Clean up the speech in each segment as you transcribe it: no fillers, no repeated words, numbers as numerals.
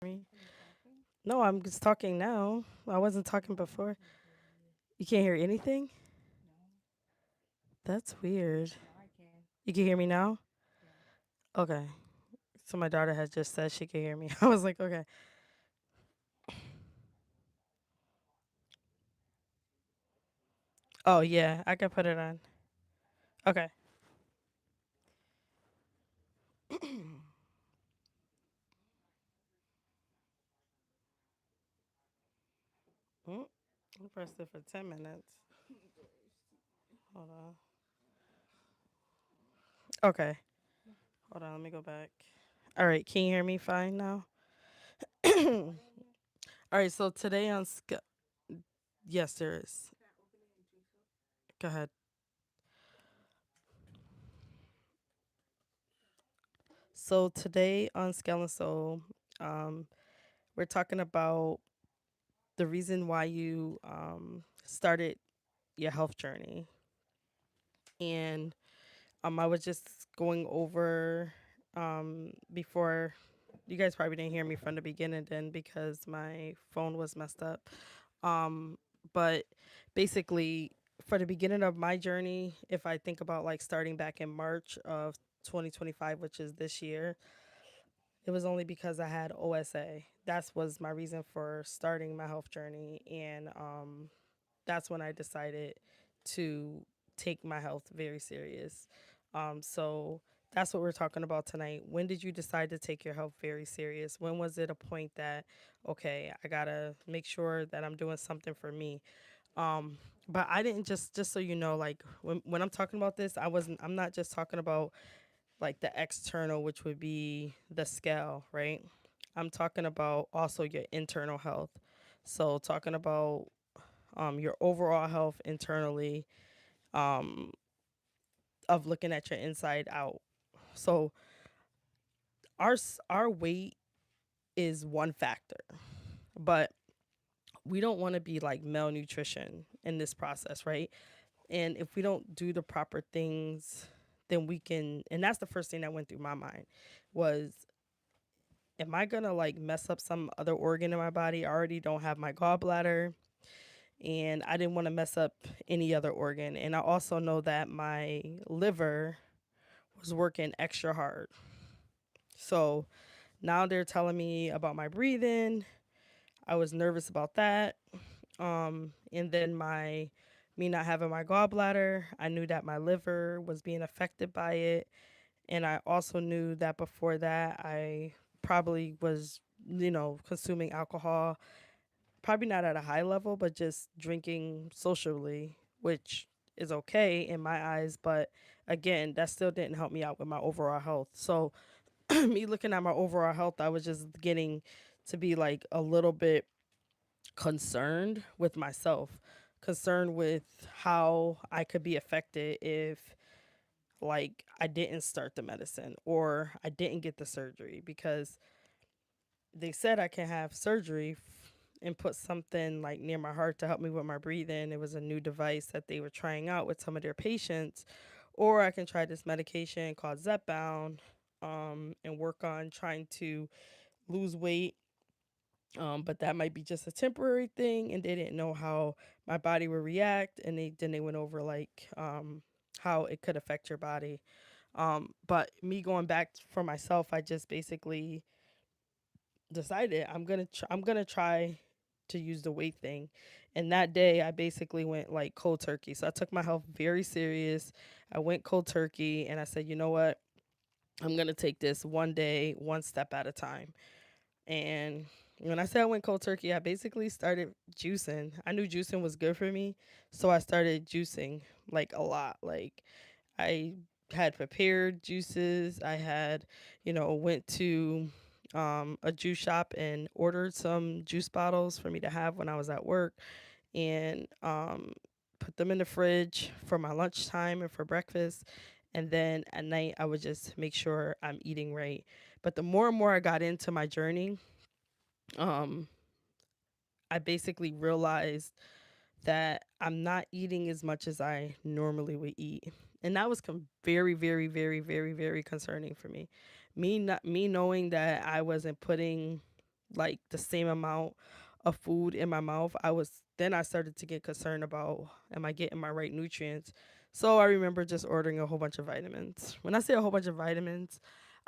Me? No, I'm just talking now. I wasn't talking before. You can't hear anything? That's weird. You can hear me now? Okay. So my daughter has just said she can hear me. I was like, okay. Oh yeah, I can put it on. Okay. Mm, I pressed it for 10 minutes. Hold on. Okay. Hold on. Let me go back. All right. Can you hear me fine now? All right. So today on yes, there is. Go ahead. So today on Scale and Soul, um, we're talking about the reason why you started your health journey. And I was just going over before you guys probably didn't hear me from the beginning then because my phone was messed up. Um, but basically, for the beginning of my journey, if I think about like starting back in March of 2025, which is this year, it was only because I had OSA. That was my reason for starting my health journey. And that's when I decided to take my health very serious. So that's what we're talking about tonight. When did you decide to take your health very serious? When was it a point that, okay, I gotta make sure that I'm doing something for me? Um, but I didn't just so you know, like when I'm talking about this, I'm not just talking about like the external, which would be the scale, right? I'm talking about also your internal health. So talking about your overall health internally, um, of looking at your inside out. So our weight is one factor, but we don't want to be like malnutrition in this process, right? And if we don't do the proper things, then we can. And that's the first thing that went through my mind was, am I gonna like mess up some other organ in my body? I already don't have my gallbladder, and I didn't want to mess up any other organ. And I also know that my liver was working extra hard. So now they're telling me about my breathing. I was nervous about that. And then my me not having my gallbladder, I knew that my liver was being affected by it. And I also knew that before that I probably was, consuming alcohol, probably not at a high level, but just drinking socially, which is okay in my eyes. But again, that still didn't help me out with my overall health. So me looking at my overall health, I was just getting to be like a little bit concerned with myself, concerned with how I could be affected if like I didn't start the medicine or I didn't get the surgery, because they said I can have surgery and put something like near my heart to help me with my breathing. It was a new device that they were trying out with some of their patients, or I can try this medication called Zepbound, and work on trying to lose weight. But that might be just a temporary thing, and they didn't know how my body would react, and they went over like how it could affect your body. But me going back for myself, I just basically decided I'm gonna try to use the weight thing. And that day, I basically went like cold turkey. So I took my health very serious. I went cold turkey, and I said, you know what? I'm gonna take this one day, one step at a time. And when I said I went cold turkey, I basically started juicing. I knew juicing was good for me, so I started juicing like a lot. Like I had prepared juices. I had, went to a juice shop and ordered some juice bottles for me to have when I was at work, and put them in the fridge for my lunchtime and for breakfast. And then at night, I would just make sure I'm eating right. But the more and more I got into my journey, um, I basically realized that I'm not eating as much as I normally would eat. And that was very, very, very, very, very concerning for me. Me knowing that I wasn't putting like the same amount of food in my mouth, I started to get concerned about, am I getting my right nutrients? So I remember just ordering a whole bunch of vitamins. When I say a whole bunch of vitamins,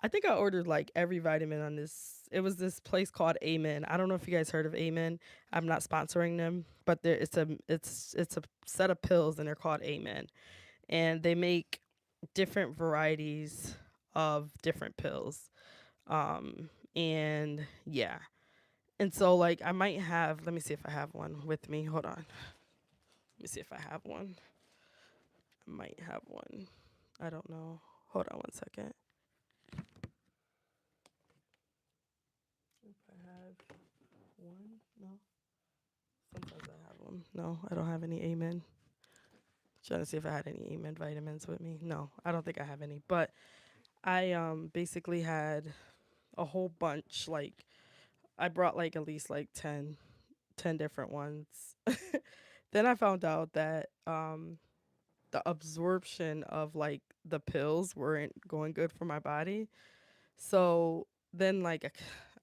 I think I ordered like every vitamin on this. It was this place called Amen. I don't know if you guys heard of Amen. I'm not sponsoring them, but it's a set of pills and they're called Amen. And they make different varieties of different pills. And yeah. And so like I might have, let me see if I have one with me. Hold on. Let me see if I have one. I might have one. I don't know. Hold on one second. If I have one, no. Sometimes I have them. No, I don't have any Amen. Trying to see if I had any Amen vitamins with me. No, I don't think I have any. But I basically had a whole bunch. Like I brought like at least like ten different ones. Then I found out that the absorption of like the pills weren't going good for my body. So then like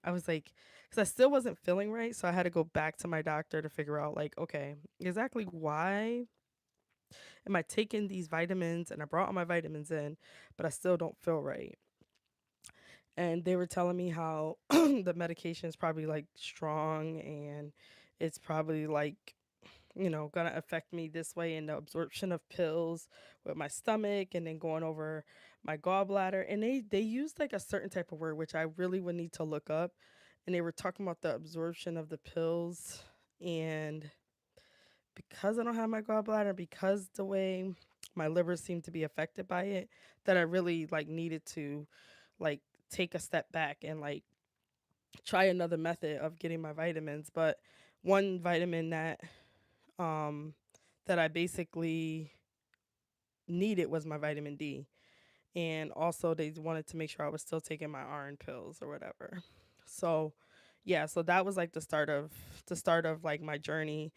I was like, because I still wasn't feeling right, so I had to go back to my doctor to figure out like, okay, exactly why am I taking these vitamins, and I brought all my vitamins in, but I still don't feel right. And they were telling me how the medication is probably like strong, and it's probably like, gonna affect me this way in the absorption of pills with my stomach, and then going over my gallbladder. And they used like a certain type of word which I really would need to look up, and they were talking about the absorption of the pills. And because I don't have my gallbladder, because the way my liver seemed to be affected by it, that I really like needed to like take a step back and like try another method of getting my vitamins. But one vitamin um that I basically needed was my vitamin D. And also they wanted to make sure I was still taking my iron pills or whatever. So yeah, so that was like the start of like my journey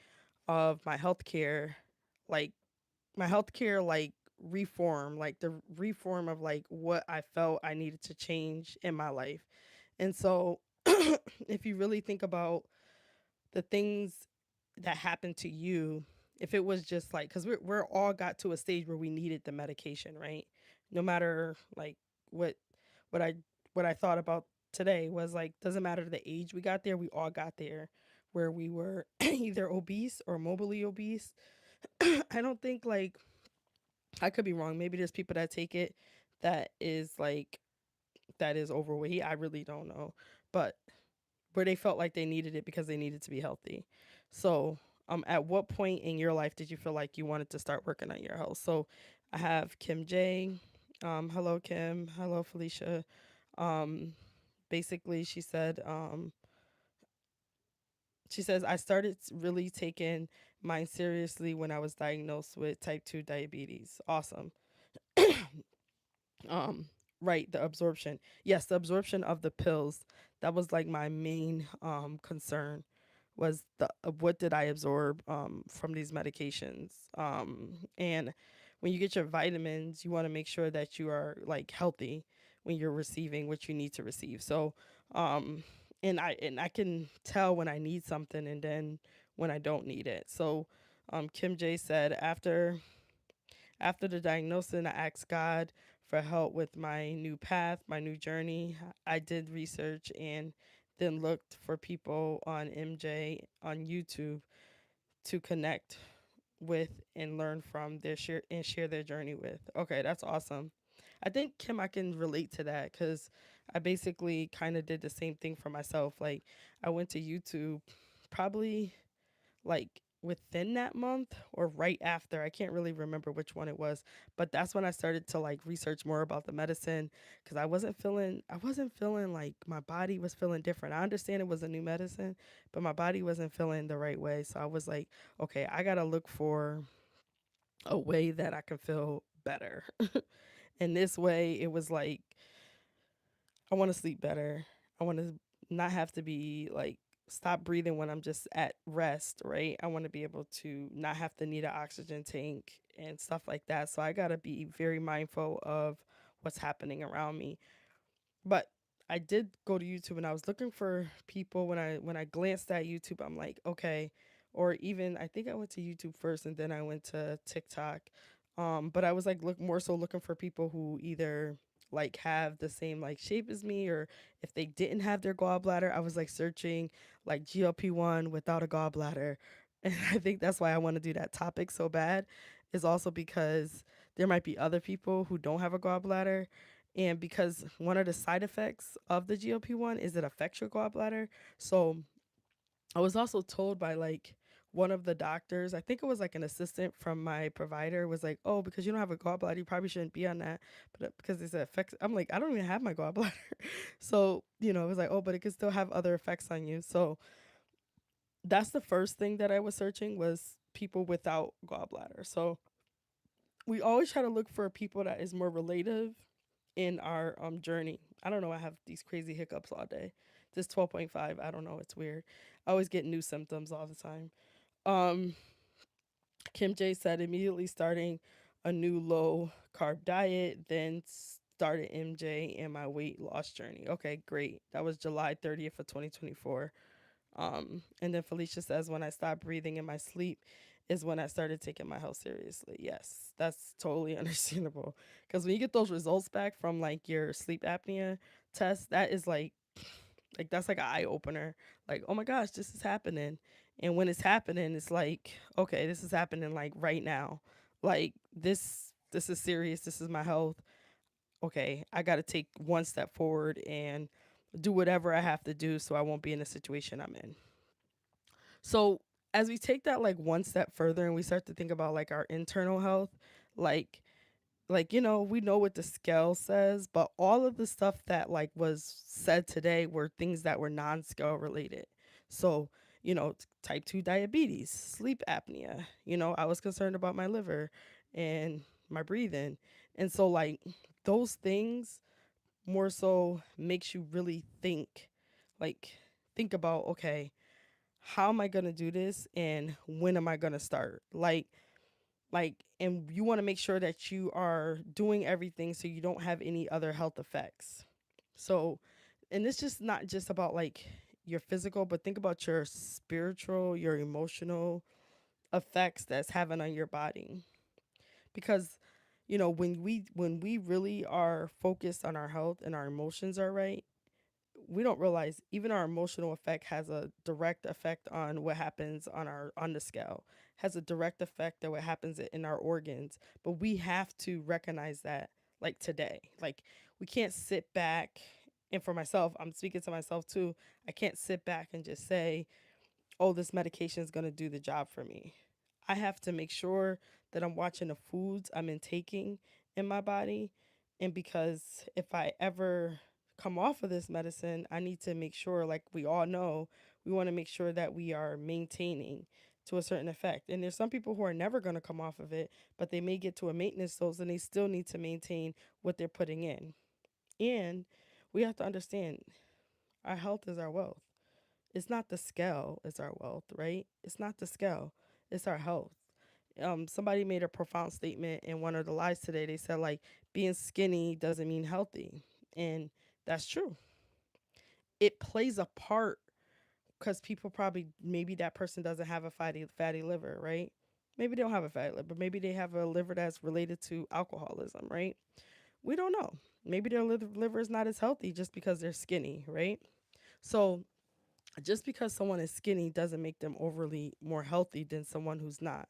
of my healthcare, like my healthcare like reform, like the reform of like what I felt I needed to change in my life. And so if you really think about the things that happened to you, if it was just like, because we're all got to a stage where we needed the medication, right? No matter like what what I what I thought about today was like, doesn't matter the age we got there, we all got there where we were either obese or morbidly obese. I don't think like, I could be wrong. Maybe there's people that take it that is like, that is overweight. I really don't know. But where they felt like they needed it because they needed to be healthy. So, at what point in your life did you feel like you wanted to start working on your health? So, I have Kim J. Hello, Kim. Hello, Felicia. Um, basically, she says, I started really taking mine seriously when I was diagnosed with type 2 diabetes. Awesome. um right, the absorption, yes, the absorption of the pills, that was like my main concern, was the what did I absorb from these medications. And when you get your vitamins, you want to make sure that you are like healthy when you're receiving what you need to receive. So um and I can tell when I need something and then when I don't need it. So Kim J said, after the diagnosis, I asked God for help with my new path, my new journey. I did research and then looked for people on MJ on YouTube to connect with and learn from their share their journey with. Okay, that's awesome. I think, Kim, I can relate to that because I basically kind of did the same thing for myself. Like I went to YouTube probably like within that month or right after. I can't really remember which one it was, but that's when I started to like research more about the medicine, cuz I wasn't feeling like my body was feeling different. I understand it was a new medicine, but my body wasn't feeling the right way. So I was like, okay, I got to look for a way that I can feel better. And this way it was like, I want to sleep better. I want to not have to be like, stop breathing when I'm just at rest, right? I want to be able to not have to need an oxygen tank and stuff like that. So I got to be very mindful of what's happening around me. But I did go to YouTube and I was looking for people. When I glanced at YouTube, I'm like, okay, or even I think I went to YouTube first and then I went to TikTok. But I was like look more so looking for people who either like have the same like shape as me, or if they didn't have their gallbladder, I was like searching like GLP-1 without a gallbladder. And I think that's why I want to do that topic so bad, is also because there might be other people who don't have a gallbladder, and because one of the side effects of the GLP-1 is it affects your gallbladder. So I was also told by like one of the doctors, I think it was like an assistant from my provider, was like, "Oh, because you don't have a gallbladder, you probably shouldn't be on that." But because it's affects, I'm like, I don't even have my gallbladder. So, it was like, "Oh, but it could still have other effects on you." So that's the first thing that I was searching, was people without gallbladder. So we always try to look for people that is more relative in our journey. I don't know. I have these crazy hiccups all day. This 12.5. I don't know. It's weird. I always get new symptoms all the time. Um, Kim J said immediately starting a new low carb diet, then started MJ and my weight loss journey. Okay, great. That was July 30th of 2024. And then Felicia says, when I stopped breathing in my sleep is when I started taking my health seriously. Yes, that's totally understandable. Because when you get those results back from like your sleep apnea test, that is like that's like an eye opener. Like, oh my gosh, this is happening. And when it's happening, it's like, okay, this is happening like right now. Like this is serious. This is my health. Okay, I got to take one step forward and do whatever I have to do so I won't be in the situation I'm in. So as we take that like one step further and we start to think about like our internal health, like we know what the scale says, but all of the stuff that like was said today were things that were non-scale related. So, type 2 diabetes, sleep apnea, I was concerned about my liver and my breathing. And so like those things more so makes you really like think about, okay, how am I going to do this and when am I going to start? And you want to make sure that you are doing everything so you don't have any other health effects. So, and it's just not just about like your physical, but think about your spiritual, your emotional effects that's having on your body. Because when we really are focused on our health and our emotions are right, we don't realize even our emotional effect has a direct effect on what happens on the scale, has a direct effect on what happens in our organs. But we have to recognize that like today. Like we can't sit back, and for myself, I'm speaking to myself too, I can't sit back and just say, oh, this medication is going to do the job for me. I have to make sure that I'm watching the foods I'm intaking in my body. And because if I ever come off of this medicine, I need to make sure, like we all know, we want to make sure that we are maintaining to a certain effect. And there's some people who are never going to come off of it, but they may get to a maintenance dose and they still need to maintain what they're putting in. And we have to understand our health is our wealth. It's not the scale, it's our wealth, right? It's not the scale, it's our health. Somebody made a profound statement in one of the lives today. They said like being skinny doesn't mean healthy. And that's true. It plays a part because people probably, maybe that person doesn't have a fatty liver, right? Maybe they don't have a fatty liver, but maybe they have a liver that's related to alcoholism, right? We don't know. Maybe their liver is not as healthy just because they're skinny, right? So just because someone is skinny doesn't make them overly more healthy than someone who's not.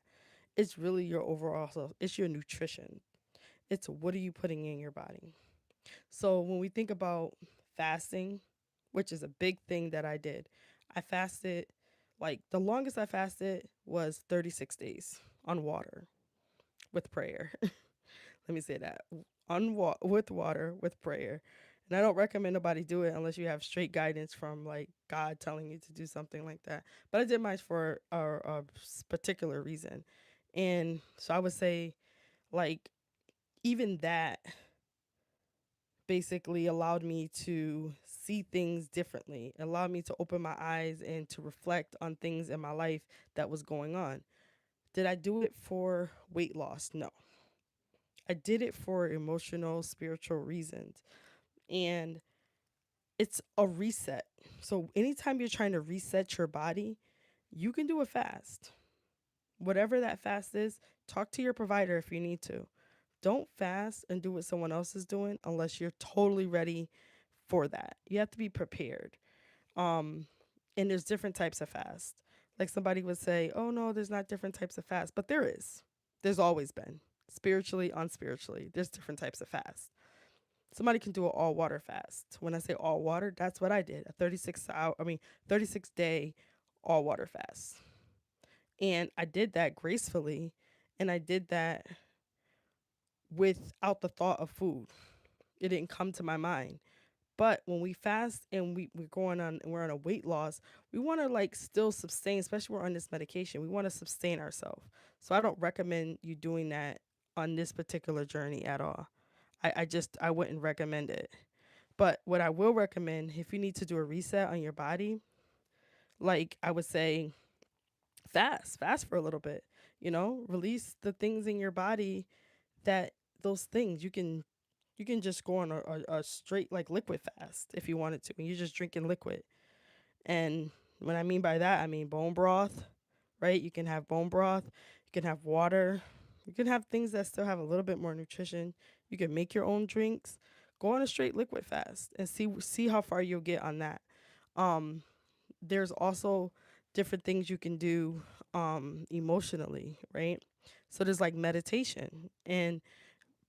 It's really your overall health. It's your nutrition. It's what are you putting in your body. So when we think about fasting, which is a big thing that I did, I fasted, like the longest I fasted was 36 days on water with prayer. Let me say that. With water with prayer. And I don't recommend nobody do it unless you have straight guidance from like God telling you to do something like that. But I did mine for a particular reason. And so I would say like even that basically allowed me to see things differently, allowed me to open my eyes and to reflect on things in my life that was going on. Did I do it for weight loss? No. I did it for emotional, spiritual reasons. And It's a reset. So anytime you're trying to reset your body, you can do a fast. Whatever that fast is, talk to your provider if you need to. Don't fast and do what someone else is doing unless you're totally ready for that. You have to be prepared. Um, and there's different types of fast. Like somebody would say, "Oh no, there's not different types of fast," but there is. There's always been spiritually, unspiritually. There's different types of fast. Somebody can do an all water fast. When I say all water, that's what I did. A 36 day all water fast. And I did that gracefully, and I did that without the thought of food. It didn't come to my mind. But when we fast and we're going on and we're on a weight loss, we want to like still sustain, especially we're on this medication. We want to sustain ourselves. So I don't recommend you doing that on this particular journey at all. I wouldn't recommend it. But what I will recommend, if you need to do a reset on your body, like I would say fast for a little bit, release the things in your body that those things you can just go on a straight like liquid fast if you wanted to, and you're just drinking liquid. And what I mean by that, I mean bone broth, right? You can have bone broth, you can have water, you can have things that still have a little bit more nutrition. You can make your own drinks. Go on a straight liquid fast and see how far you'll get on that. Um, there's also different things you can do emotionally, right? So there's like meditation and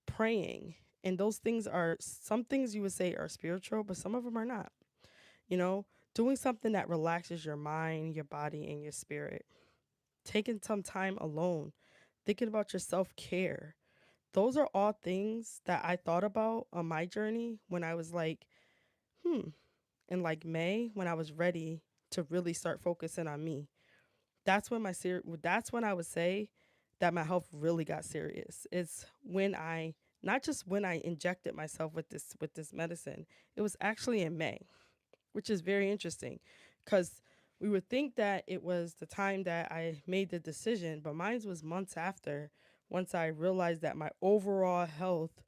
praying. And those things are some things you would say are spiritual, but some of them are not. You know, doing something that relaxes your mind, your body, and your spirit. Taking some time alone, thinking about your self care. Those are all things that I thought about on my journey when I was like, in like May, when I was ready to really start focusing on me. That's when I would say that my health really got serious. It's when I not just when I injected myself with this medicine. It was actually in May, which is very interesting cuz we would think that it was the time that I made the decision, but mine was months after, once I realized that my overall health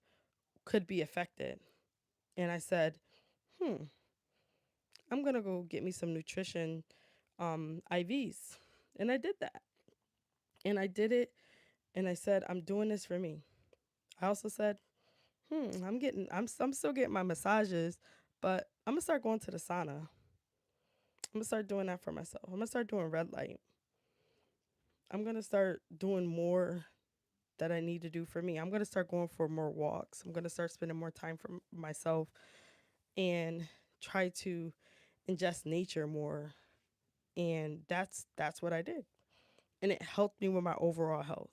could be affected. And I said, "Hmm, I'm going to go get me some nutrition IVs." And I did that. And I did it, and I said, "I'm doing this for me." I also said, I'm still getting my massages, but I'm gonna start going to the sauna. I'm gonna start doing that for myself. I'm gonna start doing red light. I'm gonna start doing more that I need to do for me. I'm gonna start going for more walks. I'm gonna start spending more time for myself and try to ingest nature more. And that's what I did, and it helped me with my overall health.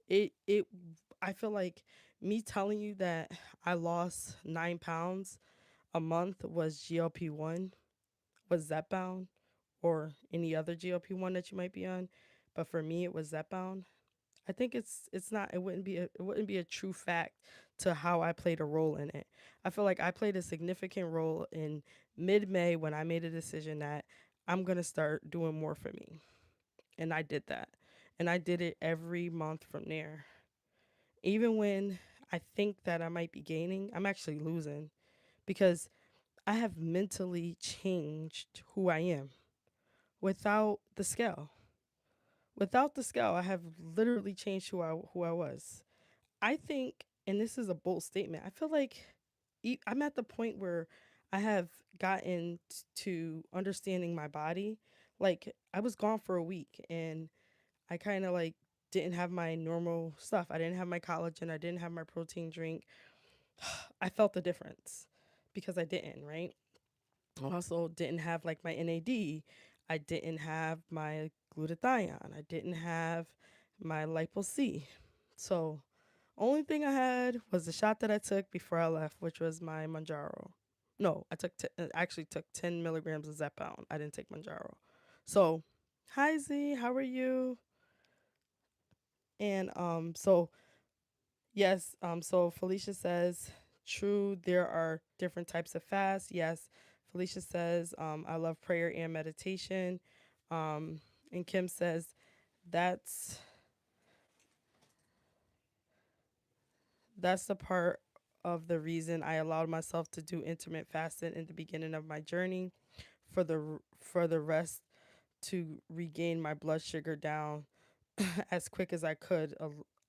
It I feel like me telling you that I lost 9 pounds a month was GLP-1, was Zepbound, or any other GLP-1 that you might be on. But for me, it was Zepbound. I think it's not it wouldn't be a true fact to how I played a role in it. I feel like I played a significant role in mid-May when I made a decision that I'm gonna start doing more for me, and I did that, and I did it every month from there. Even when I think that I might be gaining, I'm actually losing because I have mentally changed who I am without the scale. Without the scale, I have literally changed who I was. I think, and this is a bold statement, I feel like I'm at the point where I have gotten to understanding my body. Like I was gone for a week, and I kind of like didn't have my normal stuff. I didn't have my collagen. I didn't have my protein drink. I felt the difference because I didn't, right? I also didn't have like my NAD. I didn't have my glutathione. I didn't have my lipo C. So only thing I had was the shot that I took before I left, which was my Manjaro. No, I actually took 10 milligrams of Zepbound. I didn't take Manjaro. So, hi Z, how are you? And yes, so Felicia says, true, there are different types of fasts. Yes, Felicia says, I love prayer and meditation. Um, and Kim says, that's that's the part of the reason I allowed myself to do intermittent fasting in the beginning of my journey for the rest to regain my blood sugar down as quick as I could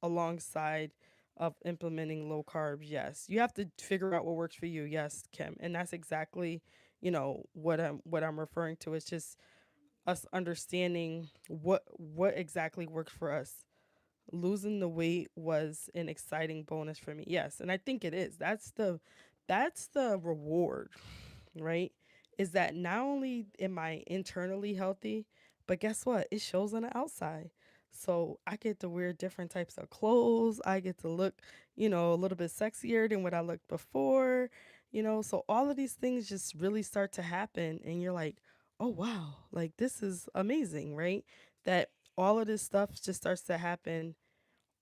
alongside of implementing low carbs. Yes. You have to figure out what works for you. Yes, Kim. And that's exactly, what I'm referring to. It's just us understanding what exactly works for us. Losing the weight was an exciting bonus for me. Yes, and I think it is. That's the reward, right? Is that not only am I internally healthy, but guess what? It shows on the outside. So I get to wear different types of clothes. I get to look, a little bit sexier than what I looked before, So all of these things just really start to happen. And you're like, oh, wow, like this is amazing, right? That all of this stuff just starts to happen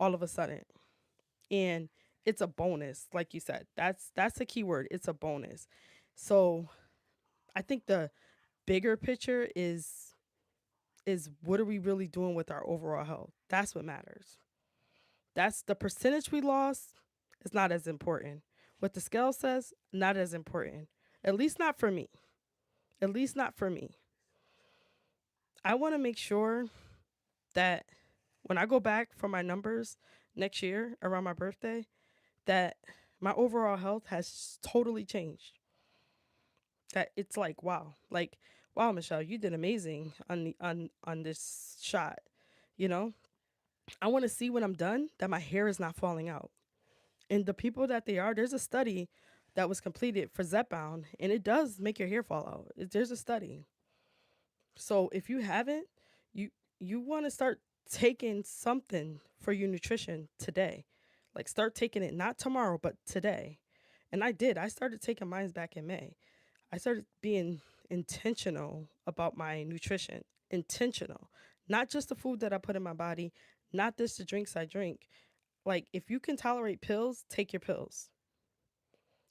all of a sudden. And it's a bonus, like you said. That's the key word. It's a bonus. So I think the bigger picture is what are we really doing with our overall health? That's what matters. That's the percentage we lost is not as important. What the scale says, not as important. At least not for me. At least not for me. I want to make sure that when I go back for my numbers next year around my birthday, that my overall health has totally changed. That it's like wow, Michelle, you did amazing on this shot. You know, I want to see when I'm done that my hair is not falling out. And the people that they are, there's a study that was completed for Zepbound, and it does make your hair fall out. There's a study. So if you haven't, you you want to start taking something for your nutrition today. Like start taking it not tomorrow, but today. And I did. I started taking mine back in May. I started being intentional about my nutrition. Intentional. Not just the food that I put in my body, not just the drinks I drink. Like if you can tolerate pills, take your pills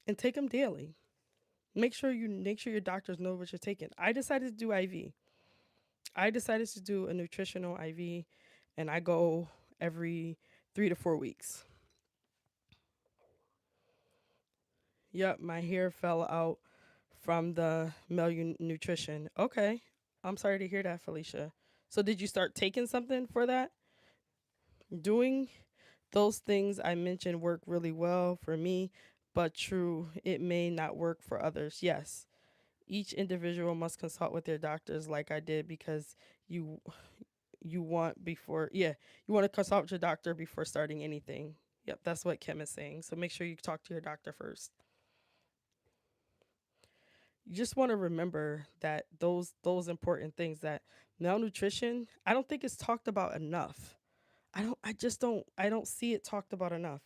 and take them daily. Make sure your doctors know what you're taking. I decided to do IV. I decided to do a nutritional IV, and I go every 3 to 4 weeks. Yep, my hair fell out from the malnutrition. Okay, I'm sorry to hear that, Felicia. So did you start taking something for that? Doing those things I mentioned work really well for me, but true, it may not work for others. Yes, each individual must consult with their doctors like I did because you you want before yeah you want to consult with your doctor before starting anything. Yep, that's what Kim is saying, so make sure you talk to your doctor first. You just want to remember that those important things, that malnutrition, I don't think it's talked about enough. I don't see it talked about enough.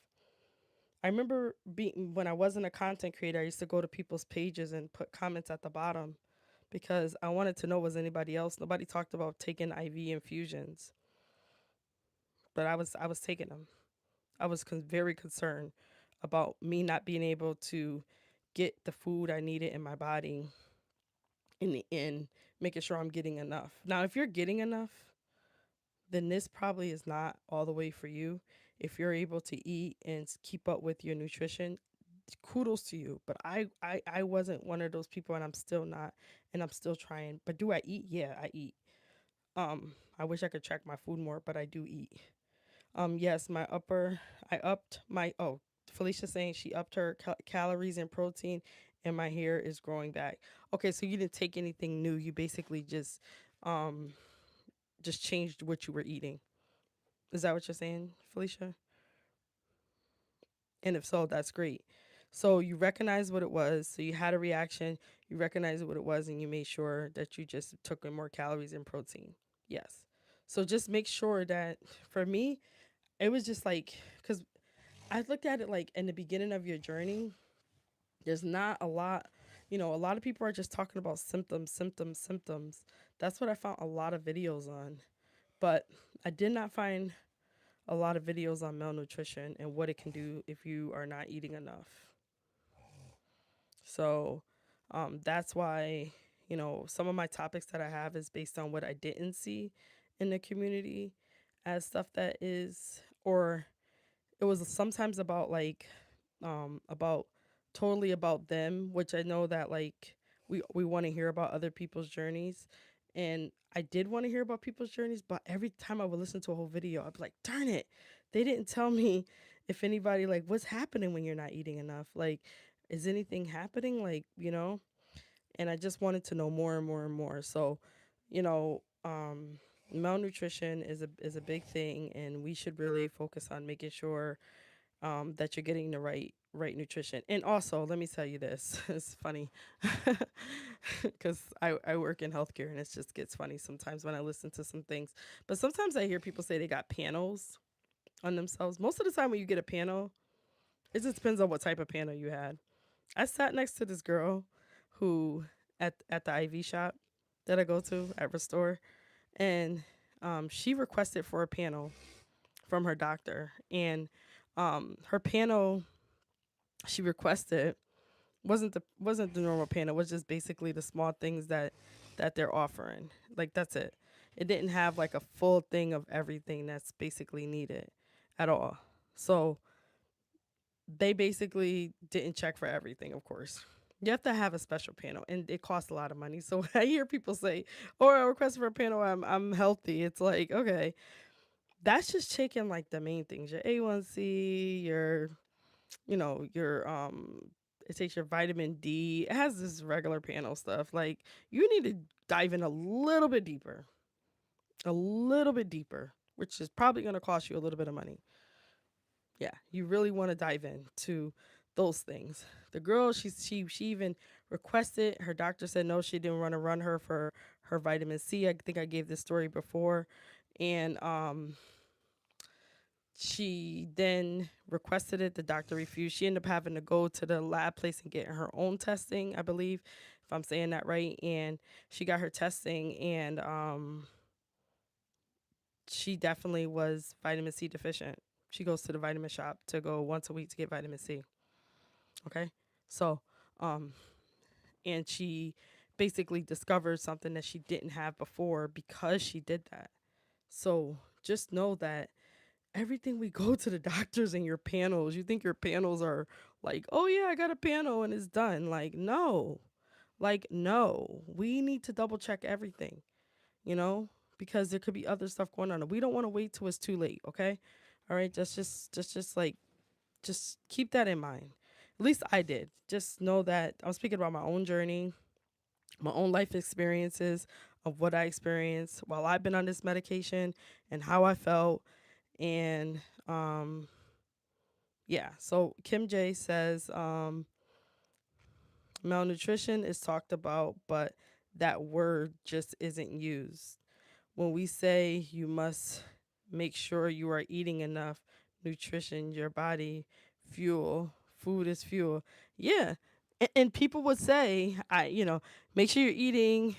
I remember being when I wasn't a content creator, I used to go to people's pages and put comments at the bottom because I wanted to know, was anybody else. Nobody talked about taking IV infusions, but I was taking them. I was very concerned about me not being able to get the food I needed in my body in the end, making sure I'm getting enough. Now, if you're getting enough, then this probably is not all the way for you. If you're able to eat and keep up with your nutrition, kudos to you. But I wasn't one of those people, and I'm still not, and I'm still trying. But do I eat? Yeah, I eat. I wish I could track my food more, but I do eat. Yes, I upped my, oh, Felicia saying she upped her calories and protein, and my hair is growing back. Okay, so you didn't take anything new. You basically um, just changed what you were eating. Is that what you're saying, Felicia? And if so, that's great. So you recognize what it was. So you had a reaction. You recognized what it was, and you made sure that you just took in more calories and protein. Yes. So just make sure that for me, it was just like, because I looked at it like in the beginning of your journey, there's not a lot, a lot of people are just talking about symptoms, symptoms, symptoms. That's what I found a lot of videos on. But I did not find a lot of videos on malnutrition and what it can do if you are not eating enough. So that's why, some of my topics that I have is based on what I didn't see in the community as stuff that is, or it was sometimes about like about totally about them, which I know that like we want to hear about other people's journeys. And I did want to hear about people's journeys, but every time I would listen to a whole video, I'd be like, darn it, they didn't tell me if anybody like what's happening when you're not eating enough. Like, is anything happening? Like, and I just wanted to know more and more and more. So, you know, malnutrition is a big thing, and we should really focus on making sure that you're getting the right nutrition. And also, let me tell you this: it's funny because I work in healthcare, and it just gets funny sometimes when I listen to some things. But sometimes I hear people say they got panels on themselves. Most of the time, when you get a panel, it just depends on what type of panel you had. I sat next to this girl who at the IV shop that I go to at Restore, and she requested for a panel from her doctor, and her panel she requested wasn't the normal panel. It was just basically the small things that they're offering. Like that's it. It didn't have like a full thing of everything that's basically needed at all. So they basically didn't check for everything, of course. You have to have a special panel, and it costs a lot of money. So I hear people say, "Oh, I request for a panel. I'm healthy." It's like, okay, that's just checking like the main things: your A1C, your it takes your vitamin D. It has this regular panel stuff. Like you need to dive in a little bit deeper, which is probably going to cost you a little bit of money. Yeah, you really want to dive into those things. The girl, she even requested. Her doctor said no, she didn't want to run her for her vitamin C. I think I gave this story before, and she then requested it. The doctor refused. She ended up having to go to the lab place and get her own testing, I believe, if I'm saying that right. And she got her testing, and she definitely was vitamin C deficient. She goes to the vitamin shop to go once a week to get vitamin C. Okay. So, um, and she basically discovered something that she didn't have before because she did that. So just know that everything we go to the doctors and your panels, you think your panels are like, oh yeah, I got a panel and it's done. Like, no, we need to double check everything, you know, because there could be other stuff going on. And we don't want to wait till it's too late. Okay. All right. Just like, just keep that in mind. At least I did. Just know that I'm speaking about my own journey, my own life experiences of what I experienced while I've been on this medication and how I felt. And yeah, so Kim J says malnutrition is talked about, but that word just isn't used. When we say you must make sure you are eating enough nutrition, your body, fuel, food is fuel. Yeah. And people would say, make sure you're eating,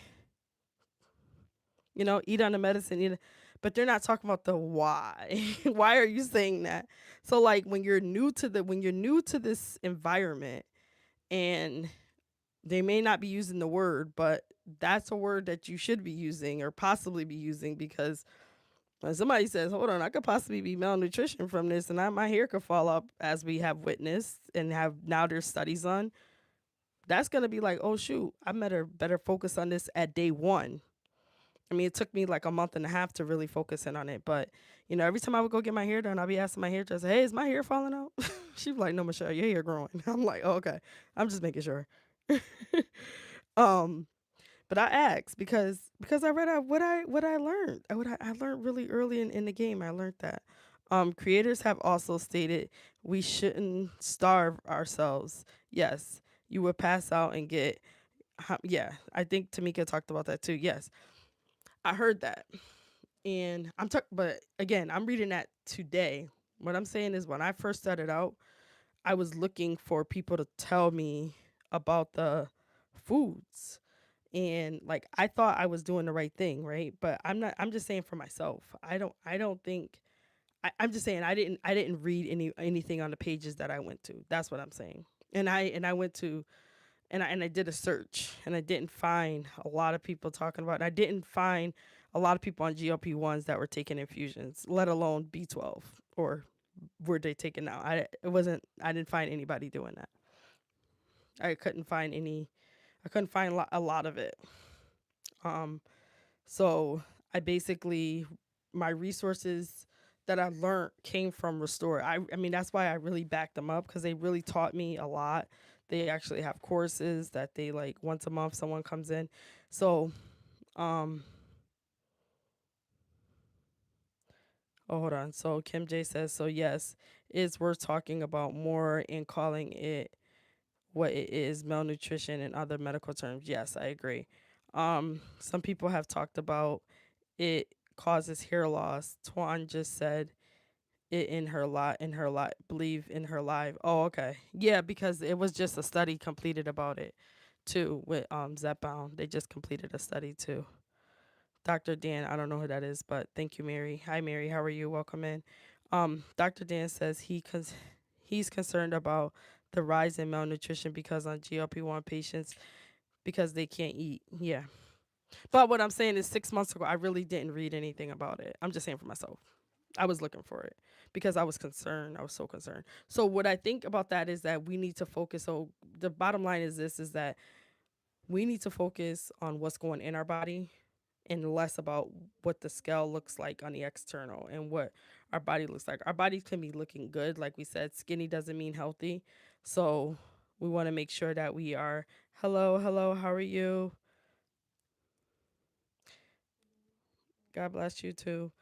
eat on the medicine, but they're not talking about the why. Why are you saying that? So like when you're new to this environment, and they may not be using the word, but that's a word that you should be using or possibly be using, because when somebody says, hold on, I could possibly be malnutrition from this, and my hair could fall up, as we have witnessed and have now there's studies on, that's going to be like, oh shoot, I better focus on this at day one. I mean, it took me like a month and a half to really focus in on it. But, every time I would go get my hair done, I'd be asking my hairdresser, hey, is my hair falling out? She'd be like, no, Michelle, your hair growing. I'm like, oh, okay. I'm just making sure. um, but I asked because I read out what I learned. I learned really early in the game. I learned that. Creators have also stated we shouldn't starve ourselves. Yes, you would pass out and get. Yeah, I think Tamika talked about that too. Yes, I heard that. And but again, I'm reading that today. What I'm saying is, when I first started out, I was looking for people to tell me about the foods, and like I thought I was doing the right thing, right? But I'm not. I'm just saying for myself. I don't think. I'm just saying I didn't read anything on the pages that I went to. That's what I'm saying. And I went to, and I did a search, and I didn't find a lot of people talking about it. I didn't find a lot of people on GLP-1s that were taking infusions, let alone B12 or were they taken out. I didn't find anybody doing that. I couldn't find any. I couldn't find a lot of it. Um, so I basically, my resources that I learned came from Restore. I mean, that's why I really backed them up, because they really taught me a lot. They actually have courses that they like once a month someone comes in. So, um, oh, hold on. So Kim J says, so yes, it's worth talking about more and calling it what it is, malnutrition and other medical terms. Yes, I agree. Some people have talked about it causes hair loss. Twan just said it in her lot believe in her live. Oh, okay. Yeah, because it was just a study completed about it too with Zepbound. They just completed a study too. Dr. Dan, I don't know who that is, but thank you, Mary. Hi, Mary. How are you? Welcome in. Dr. Dan says he's concerned about the rise in malnutrition because on GLP-1 patients because they can't eat. Yeah. But what I'm saying is 6 months ago, I really didn't read anything about it. I'm just saying for myself. I was looking for it because I was concerned. I was so concerned. So what I think about that is that we need to focus. So the bottom line is this, is that we need to focus on what's going in our body and less about what the scale looks like on the external and what our body looks like. Our bodies can be looking good. Like we said, skinny doesn't mean healthy. So we want to make sure that we are, hello, hello, how are you? God bless you too.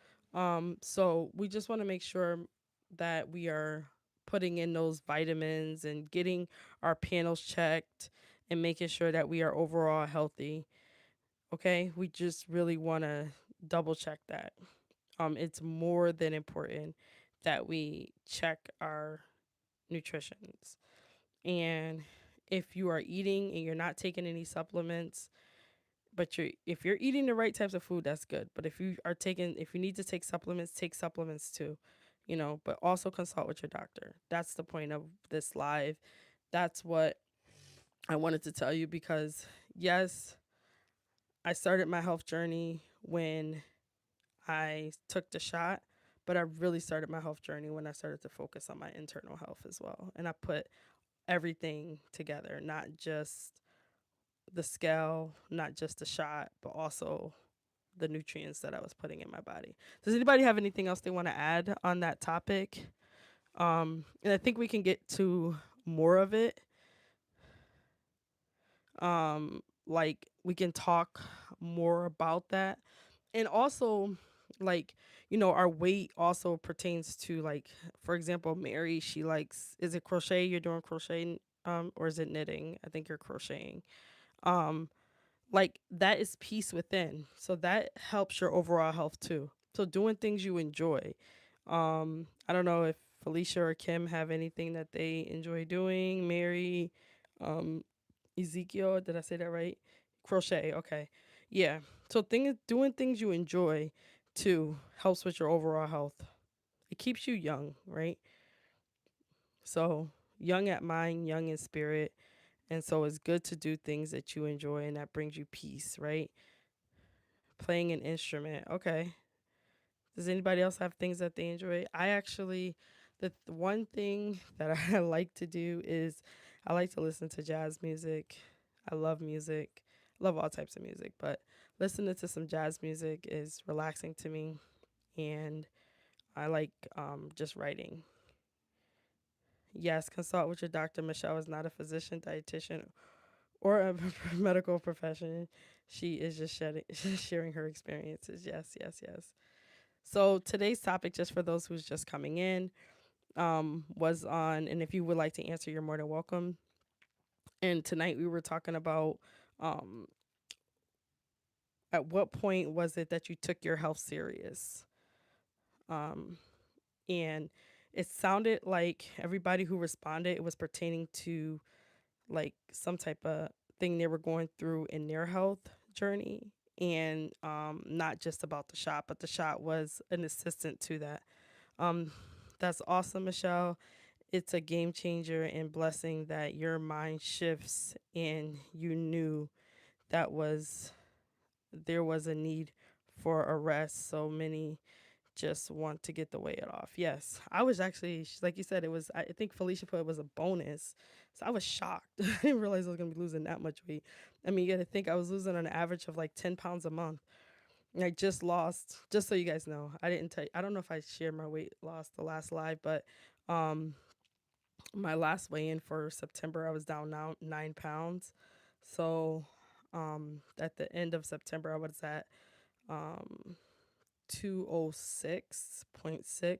So we just want to make sure that we are putting in those vitamins and getting our panels checked and making sure that we are overall healthy. Okay, we just really want to double check that. It's more than important that we check our nutritions. And if you are eating and you're not taking any supplements, but you're if you're eating the right types of food, that's good. But if you need to take supplements too, but also consult with your doctor. That's the point of this live. That's what I wanted to tell you, because yes, I started my health journey when I took the shot, but I really started my health journey when I started to focus on my internal health as well. And I put everything together, not just the scale, not just the shot, but also the nutrients that I was putting in my body. Does anybody have anything else they want to add on that topic? And I think we can get to more of it. Like we can talk more about that. And also, like, our weight also pertains to, like, for example, Mary, she likes, is it crochet? You're doing crochet, or is it knitting? I think you're crocheting. Um, like that is peace within, so that helps your overall health too. So doing things you enjoy. I don't know if Felicia or Kim have anything that they enjoy doing. Mary, um Ezekiel, did I say that right? Crochet, okay. Yeah, so doing things you enjoy too helps with your overall health. It keeps you young, right? So young at mind, young in spirit. And so it's good to do things that you enjoy and that brings you peace, right? Playing an instrument. Okay. Does anybody else have things that they enjoy? I actually, the one thing that I like to do is I like to listen to jazz music. I love music. I love all types of music, but listening to some jazz music is relaxing to me. And I like just writing. Yes, consult with your doctor. Michelle is not a physician, dietitian, or a medical profession. She is just sharing her experiences. Yes, yes, yes. So today's topic, just for those who's just coming in, was on, and if you would like to answer, you're more than welcome. And tonight we were talking about, um, at what point was it that you took your health serious? Um, and it sounded like everybody who responded, it was pertaining to like some type of thing they were going through in their health journey, and not just about the shot, but the shot was an assistant to that. um that's awesome, Michelle. It's a game changer and blessing that your mind shifts and you knew that was there was a need for a rest. So many just want to get the weight off. Yes, I was actually, like you said, it was, I think Felicia put it was a bonus. So I was shocked. I didn't realize I was going to be losing that much weight. I mean, you got to think I was losing an average of like 10 pounds a month. And I just lost, just so you guys know, I didn't tell you, I don't know if I shared my weight loss the last live, but um, my last weigh in for September, I was down now 9 pounds. So at the end of September, I was at um, 206.6.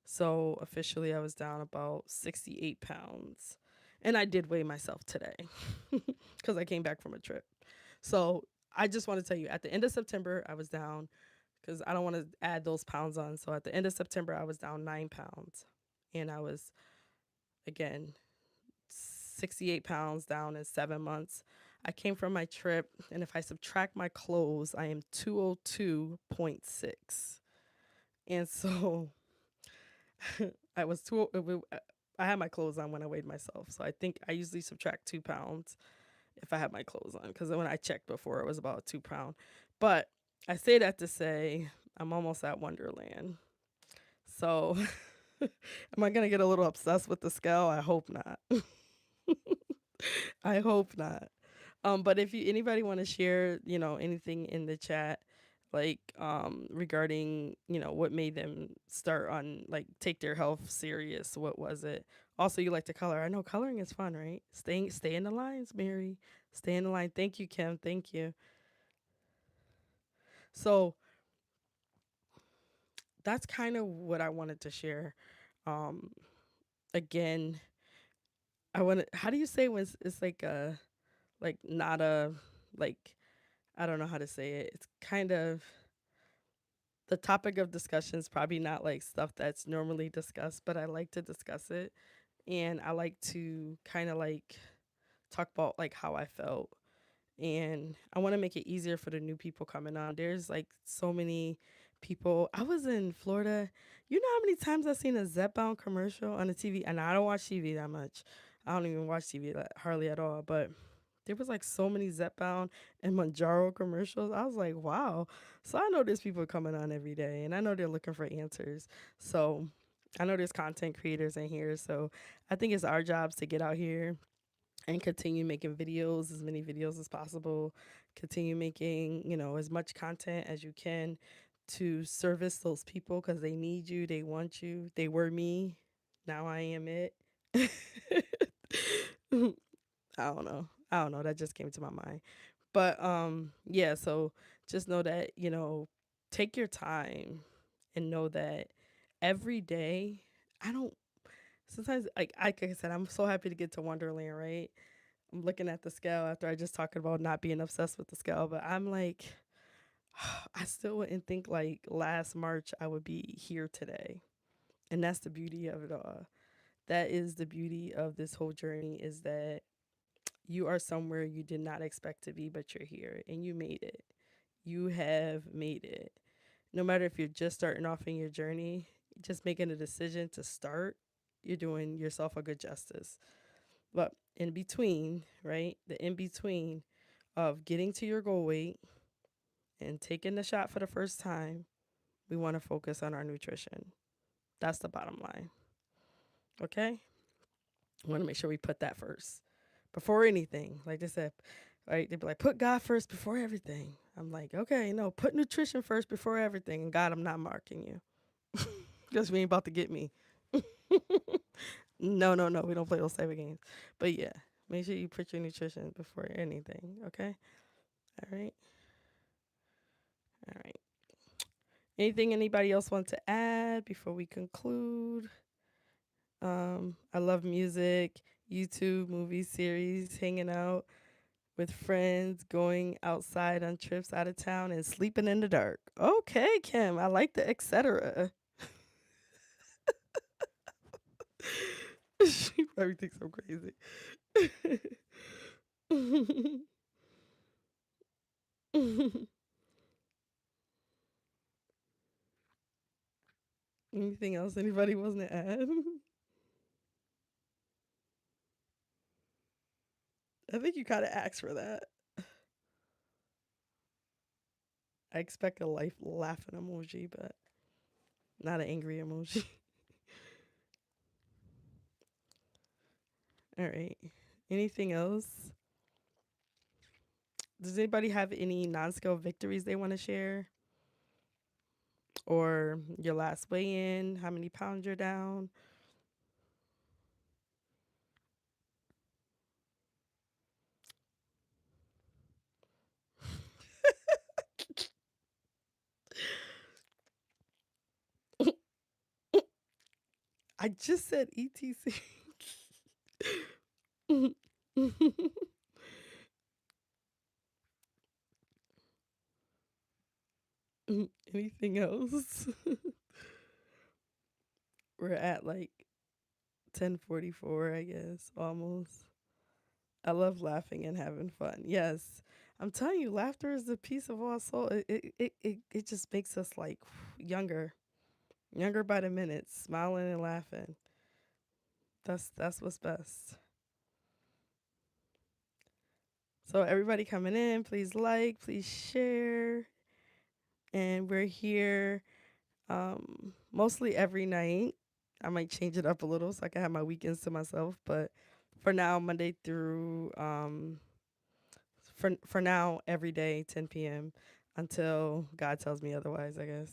So officially, I was down about 68 pounds. And I did weigh myself today because I came back from a trip. So I just want to tell you at the end of September, I was down because I don't want to add those pounds on. So at the end of September, I was down 9 pounds. And I was, again, 68 pounds down in 7 months. I came from my trip, and if I subtract my clothes, I am 202.6. And so I was I had my clothes on when I weighed myself. So I think I usually subtract 2 pounds if I have my clothes on, because when I checked before, it was about 2 pound. But I say that to say I'm almost at Wonderland. So am I gonna get a little obsessed with the scale? I hope not. I hope not. But if you anybody want to share, anything in the chat, like regarding, what made them start on like take their health serious, what was it? Also, you like to color. I know coloring is fun, right? Stay in the lines, Mary. Stay in the line. Thank you, Kim. Thank you. So that's kind of what I wanted to share. Um, Again, I want to. How do you say when it's like not a like I don't know how to say it. It's kind of the topic of discussion is probably not like stuff that's normally discussed, but I like to discuss it. And I like to kind of like talk about like how I felt. And I want to make it easier for the new people coming on. There's like so many people. I was in Florida. You know how many times I've seen a Zepbound commercial on the TV? And I don't watch TV that much. I don't even watch TV hardly at all. But there was like so many Zepbound and Manjaro commercials. I was like, wow. So I know there's people coming on every day, and I know they're looking for answers. So I know there's content creators in here. So I think it's our jobs to get out here and continue making videos, as many videos as possible. Continue making, as much content as you can to service those people because they need you, they want you. They were me. Now I am it. I don't know. That just came to my mind. But yeah, so just know that, take your time and know that every day I don't sometimes like I said, I'm so happy to get to Wonderland, right? I'm looking at the scale after I just talked about not being obsessed with the scale, but I'm like I still wouldn't think like last March I would be here today. And that's the beauty of it all. That is the beauty of this whole journey is that you are somewhere you did not expect to be, but you're here and you made it. You have made it. No matter if you're just starting off in your journey, just making a decision to start, you're doing yourself a good justice. But in between, right? The in between of getting to your goal weight and taking the shot for the first time, we want to focus on our nutrition. That's the bottom line. Okay? We want to make sure we put that first before anything. Like they said, right? They'd be like, put God first before everything. I'm like, okay, no, put nutrition first before everything. And God, I'm not marking you because we ain't about to get me. No, no, no. We don't play those type of games. But yeah, make sure you put your nutrition before anything. Okay? All right. All right. Anything anybody else want to add before we conclude? I love music, YouTube, movie series, hanging out with friends, going outside on trips out of town, and sleeping in the dark. Okay, Kim, I like the etc. She probably thinks I'm crazy. Anything else anybody wants to add? I think you kind of asked for that. I expect a life laughing emoji, but Not an angry emoji. All right. Anything else? Does anybody have any non-scale victories they want to share? Or your last weigh in? How many pounds you're down? I just said ETC. Anything else? We're at like 10:44, I guess, almost. I love laughing and having fun. Yes. I'm telling you, laughter is the piece of our soul. It just makes us like younger. Younger by the minute, smiling and laughing. That's what's best. So everybody coming in, please like, please share. And we're here mostly every night. I might change it up a little so I can have my weekends to myself, but for now, Monday through for now, every day, 10 p.m. until God tells me otherwise, I guess.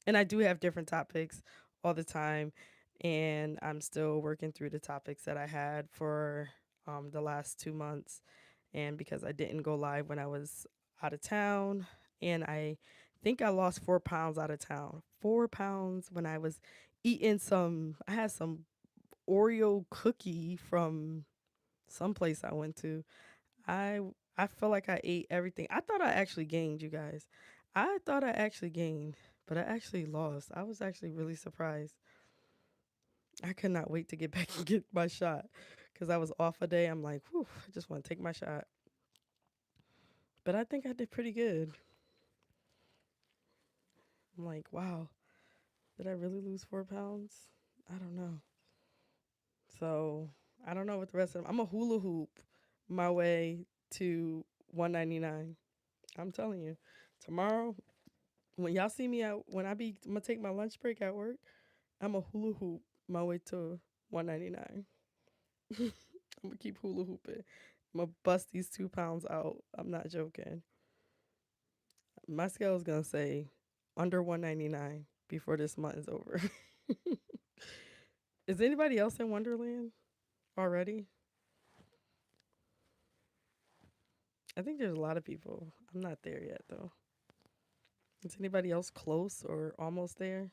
And I do have different topics all the time, and I'm still working through the topics that I had for the last 2 months. And because I didn't go live when I was out of town, and I think I lost 4 pounds out of town. 4 pounds when I was eating some. I had some Oreo cookie from some place I went to. I I feel like I ate everything. I thought I actually gained, you guys. I thought I actually gained, but I actually lost. I was actually really surprised. I could not wait to get back and get my shot because I was off a day. I'm like, whew, I just want to take my shot. But I think I did pretty good. I'm like, wow, did I really lose 4 pounds? I don't know. So I don't know what the rest of them. I'm a hula hoop my way to 199. I'm telling you, tomorrow when y'all see me out, I'm gonna take my lunch break at work. I'm a hula hoop my way to 199. I'm gonna keep hula hooping. I'm gonna bust these 2 pounds out. I'm not joking. My scale is gonna say under 199 before this month is over. Is anybody else in Wonderland already? I think there's a lot of people. I'm not there yet though. Is anybody else close or almost there?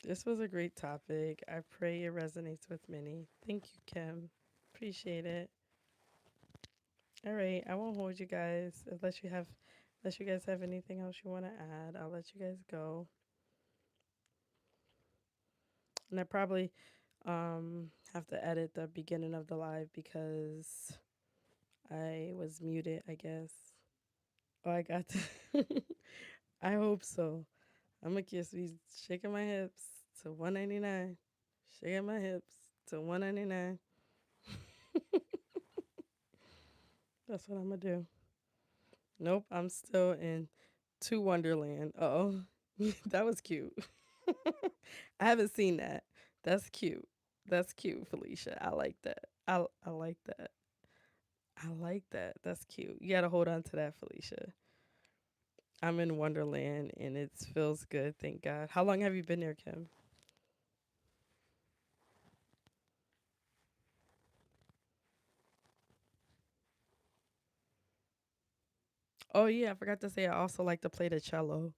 This was a great topic. I pray it resonates with many. Thank you, Kim. Appreciate it. All right, I won't hold you guys unless you guys have anything else you want to add. I'll let you guys go. And I probably have to edit the beginning of the live because I was muted, I guess. Oh, I got to. I hope so. I'm gonna just be shaking my hips to 199. Shaking my hips to 199. That's what I'm gonna do. Nope, I'm still in Two Wonderland. Oh, that was cute. I haven't seen that. That's cute. That's cute, Felicia. I like that. I like that. I like that. That's cute. You gotta hold on to that, Felicia. I'm in Wonderland and it feels good. Thank God. How long have you been there, Kim? Oh yeah, I forgot to say I also like to play the cello.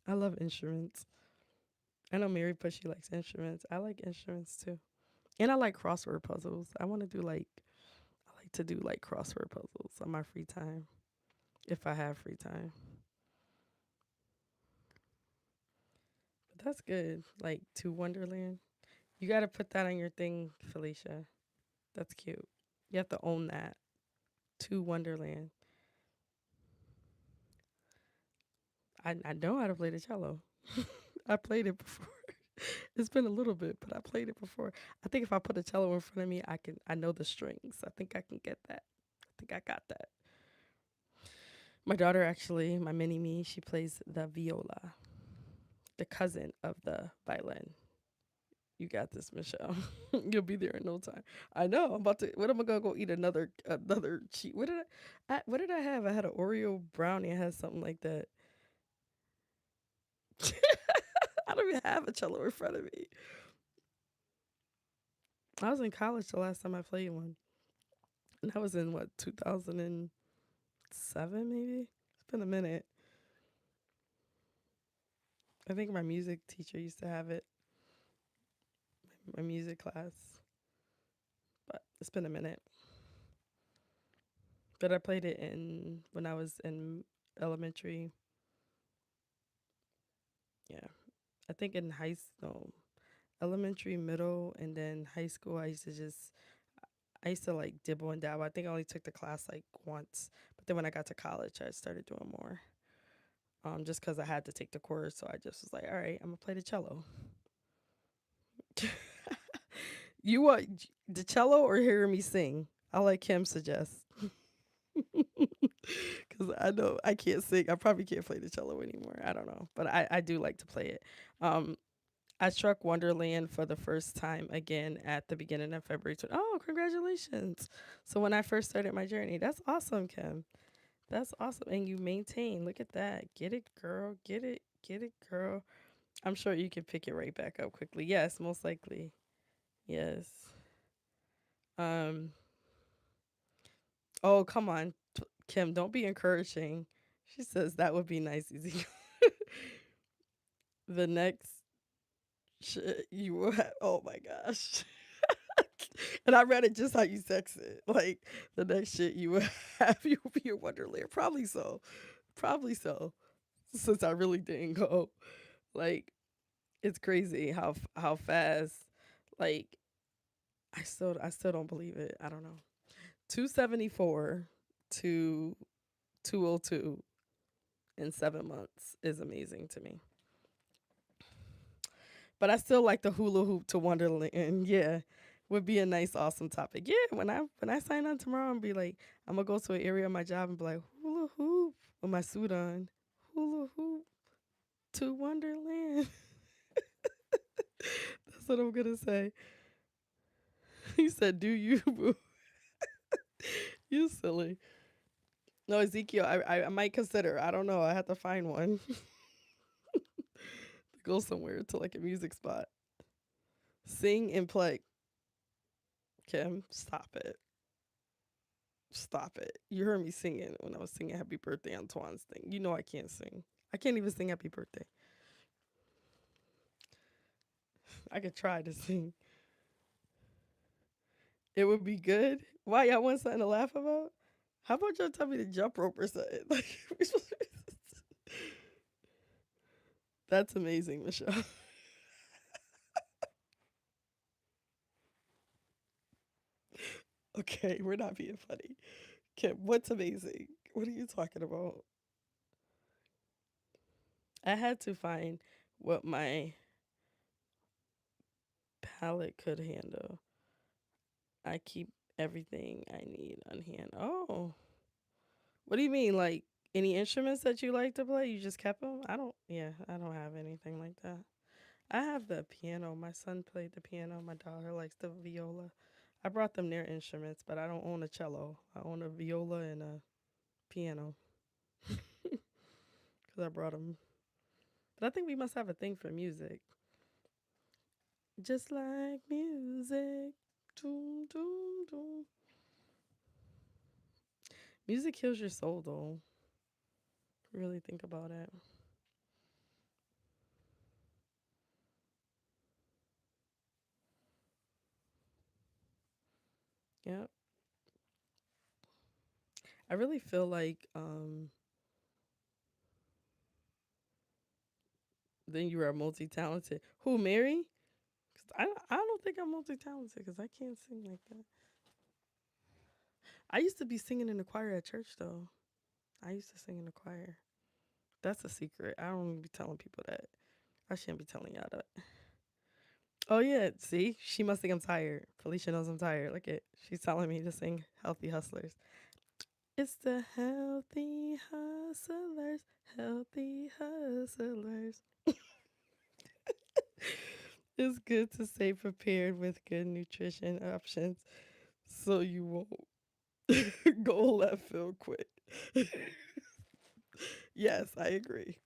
I love instruments. I know Mary, but she likes instruments. I like instruments too. And I like crossword puzzles. I like to do like crossword puzzles on my free time if I have free time. But that's good. Like to Wonderland. You got to put that on your thing, Felicia. That's cute. You have to own that. To Wonderland. I know how to play the cello. I played it before. It's been a little bit, but I played it before. I think if I put a cello in front of me, I know the strings. I think I can get that. think I got that. My daughter actually, my mini me, she plays the viola, the cousin of the violin. You got this, Michelle. You'll be there in no time. I know. I'm about to. What am I gonna go eat another cheat? What did I have? I had an Oreo brownie. I had something like that. I don't even have a cello in front of me. I was in college the last time I played one, and that was in what 2007 maybe. It's been a minute. I think my music teacher used to have it, my music class, but it's been a minute. But I played it in when I was in elementary. Yeah, I think in no, elementary, middle, and then high school. I used to like dibble and dabble. I think I only took the class like once, but then when I got to college, I started doing more. Just because I had to take the course, so I just was like, all right, I'm gonna play the cello. You want the cello or hearing me sing? I'll let Kim suggest. Because I know I can't sing. I probably can't play the cello anymore. I don't know, but I do like to play it. Um, I struck Wonderland for the first time again at the beginning of February. Oh, congratulations! So when I first started my journey, that's awesome, Kim. That's awesome, and you maintain. Look at that. Get it, girl. Get it, girl. I'm sure you can pick it right back up quickly. Yes, most likely. Yes. Um. Oh, come on, Kim. Don't be encouraging. She says that would be nice, easy. The next shit you will have. Oh my gosh. And I read it just how you text it. Like the next shit you will have, you will be in Wonderland. Probably so. Probably so. Since I really didn't go. Like it's crazy how fast. Like I still don't believe it. I don't know. 274 to 202 in 7 months is amazing to me. But I still like the hula hoop to Wonderland. Yeah, would be a nice, awesome topic. Yeah, when I sign on tomorrow and be like, I'm gonna go to an area of my job and be like hula hoop with my suit on, hula hoop to Wonderland. That's what I'm gonna say. He said, "Do you, boo? You silly." No, Ezekiel, I might consider. I don't know. I have to find one to go somewhere to like a music spot, sing and play. Kim, stop it. Stop it. You heard me singing when I was singing Happy Birthday Antoine's thing. You know I can't sing. I can't even sing Happy Birthday. I could try to sing. It would be good. Why y'all want something to laugh about? How about y'all tell me to jump rope or something? Like that's amazing, Michelle. Okay, we're not being funny. Kim, what's amazing? What are you talking about? I had to find what my palate could handle. I keep everything I need on hand. Oh, what do you mean? Like any instruments that you like to play? You just kept them? I don't. Yeah, I don't have anything like that. I have the piano. My son played the piano. My daughter likes the viola. I brought them their instruments, but I don't own a cello. I own a viola and a piano because I brought them. But I think we must have a thing for music. Just like music. Doom, doom, doom. Music heals your soul, though. Really think about it. Yeah. I really feel like then you are multi talented. Who, Mary? 'Cause I don't think I'm multi talented because I can't sing like that. I used to be singing in the choir at church though. I used to sing in the choir. That's a secret. I don't even be telling people that. I shouldn't be telling y'all that. Oh yeah, see, she must think I'm tired. Felicia knows I'm tired. Look at she's telling me to sing "Healthy Hustlers." It's the healthy hustlers. It's good to stay prepared with good nutrition options so you won't go left field quick. Yes, I agree.